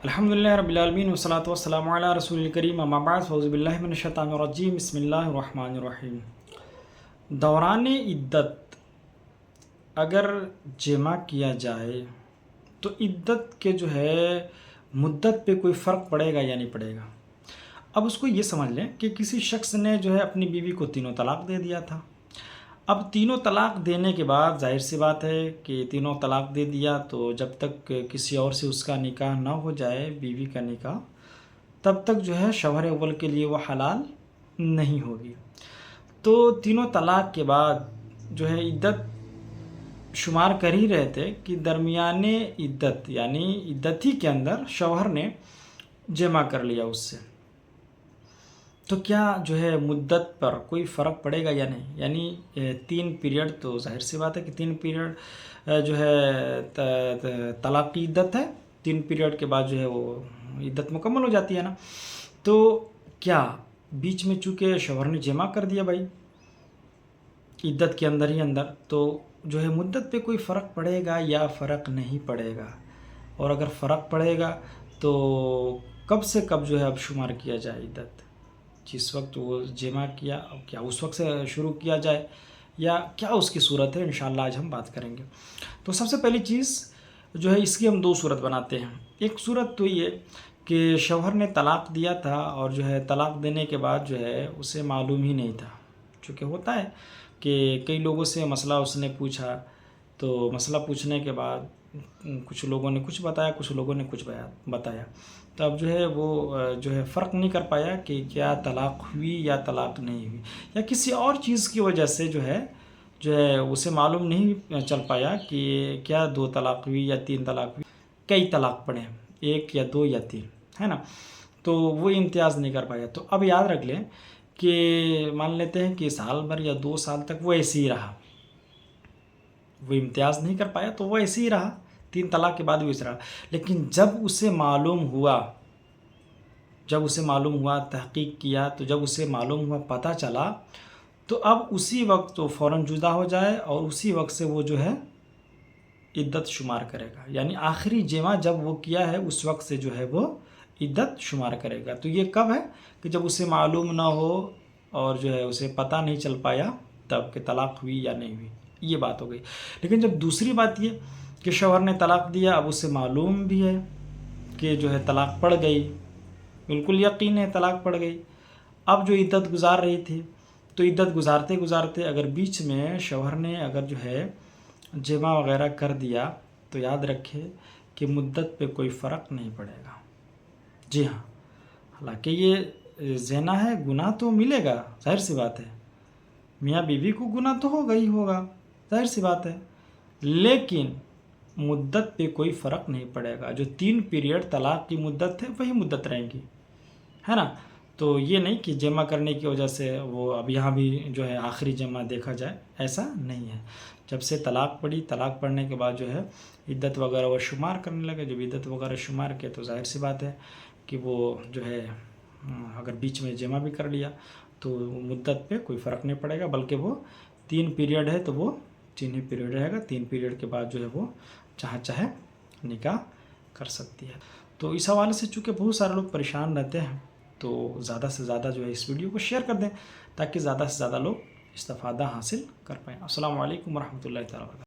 الحمدللہ رب العالمین والصلاة والسلام علی رسول الکریم اما بعد فاعوذ باللہ من الشیطان الرجیم بسم اللہ الرحمن الرحیم۔ دوران عدت اگر جمع کیا جائے تو عدت کے مدت پہ کوئی فرق پڑے گا یا نہیں پڑے گا۔ اب اس کو یہ سمجھ لیں کہ کسی شخص نے اپنی بیوی کو تینوں طلاق دے دیا تھا۔ اب تینوں طلاق دینے کے بعد ظاہر سی بات ہے کہ تینوں طلاق دے دیا تو جب تک کسی اور سے اس کا نکاح نہ ہو جائے، بیوی کا نکاح، تب تک شوہر اول کے لیے وہ حلال نہیں ہوگی۔ تو تینوں طلاق کے بعد عدت شمار کر ہی رہے تھے کہ درمیان عدت یعنی عدت ہی کے اندر شوہر نے جمع کر لیا اس سے، تو کیا مدت پر کوئی فرق پڑے گا یا نہیں؟ یعنی 3 پیریڈ تو ظاہر سی بات ہے کہ 3 پیریڈ طلاق کی عدت ہے، 3 پیریڈ کے بعد وہ عدت مکمل ہو جاتی ہے نا۔ تو کیا بیچ میں چونکہ شوہر نے جمع کر دیا بھائی عدت کے اندر ہی اندر، تو مدت پہ کوئی فرق پڑے گا یا فرق نہیں پڑے گا؟ اور اگر فرق پڑے گا تو کب سے کب اب شمار کیا جائے عدت؟ جس وقت وہ جمع کیا کیا اس وقت سے شروع کیا جائے یا کیا اس کی صورت ہے؟ انشاءاللہ آج ہم بات کریں گے۔ تو سب سے پہلی چیز اس کی ہم 2 صورت بناتے ہیں۔ ایک صورت تو یہ کہ شوہر نے طلاق دیا تھا اور طلاق دینے کے بعد اسے معلوم ہی نہیں تھا، چونکہ ہوتا ہے کہ کئی لوگوں سے مسئلہ اس نے پوچھا، تو مسئلہ پوچھنے کے بعد کچھ لوگوں نے کچھ بتایا، کچھ لوگوں نے کچھ بتایا، تو اب وہ فرق نہیں کر پایا کہ کیا طلاق ہوئی یا طلاق نہیں ہوئی، یا کسی اور چیز کی وجہ سے اسے معلوم نہیں چل پایا کہ کیا 2 طلاق ہوئی یا 3 طلاق ہوئی، کئی طلاق پڑے، 1 یا 2 یا 3، ہے نا؟ تو وہ امتیاز نہیں کر پایا۔ تو اب یاد رکھ لیں کہ مان لیتے ہیں کہ سال بھر یا 2 سال تک وہ ایسے ہی رہا، وہ امتیاز نہیں کر پایا تو وہ ایسے ہی رہا، 3 طلاق کے بعد وہ ایسے رہا، لیکن جب اسے معلوم ہوا تحقیق کیا، تو جب اسے معلوم ہوا پتہ چلا، تو اب اسی وقت وہ فوراً جدا ہو جائے اور اسی وقت سے وہ عدت شمار کرے گا، یعنی آخری جمع جب وہ کیا ہے اس وقت سے وہ عدت شمار کرے گا۔ تو یہ کب ہے کہ جب اسے معلوم نہ ہو اور اسے پتہ نہیں چل پایا تب کہ طلاق ہوئی یا نہیں ہوئی، یہ بات ہو گئی۔ لیکن جب دوسری بات یہ کہ شوہر نے طلاق دیا، اب اسے معلوم بھی ہے کہ طلاق پڑ گئی، بالکل یقین ہے طلاق پڑ گئی، اب عدت گزار رہی تھی، تو عدت گزارتے گزارتے اگر بیچ میں شوہر نے اگر جمع وغیرہ کر دیا تو یاد رکھے کہ مدت پہ کوئی فرق نہیں پڑے گا۔ جی ہاں، حالانکہ یہ زنا ہے، گناہ تو ملے گا، ظاہر سی بات ہے، میاں بیوی کو گناہ تو ہوگا ہی ہوگا، ظاہر سی بات ہے، لیکن مدت پہ کوئی فرق نہیں پڑے گا۔ جو 3 پیریڈ طلاق کی مدت ہے وہی مدت رہے گی، ہے نا؟ تو یہ نہیں کہ جمع کرنے کی وجہ سے وہ اب یہاں بھی آخری جمع دیکھا جائے، ایسا نہیں ہے۔ جب سے طلاق پڑی، طلاق پڑنے کے بعد عدت وغیرہ وہ شمار کرنے لگے، جب عدت وغیرہ شمار کیا تو ظاہر سی بات ہے کہ وہ اگر بیچ میں جمع بھی کر لیا تو مدت پہ کوئی فرق نہیں پڑے گا، بلکہ وہ 3 پیریڈ ہے تو وہ 3 ہی پیریڈ رہے گا، 3 پیریڈ کے بعد وہ جہاں چاہے نکاح کر سکتی ہے۔ تو اس حوالے سے چونکہ بہت سارے لوگ پریشان رہتے ہیں، تو زیادہ سے زیادہ اس ویڈیو کو شیئر کر دیں تاکہ زیادہ سے زیادہ لوگ استفادہ حاصل کر پائیں۔ السلام علیکم ورحمۃ اللہ تعالیٰ وبرکاتہ۔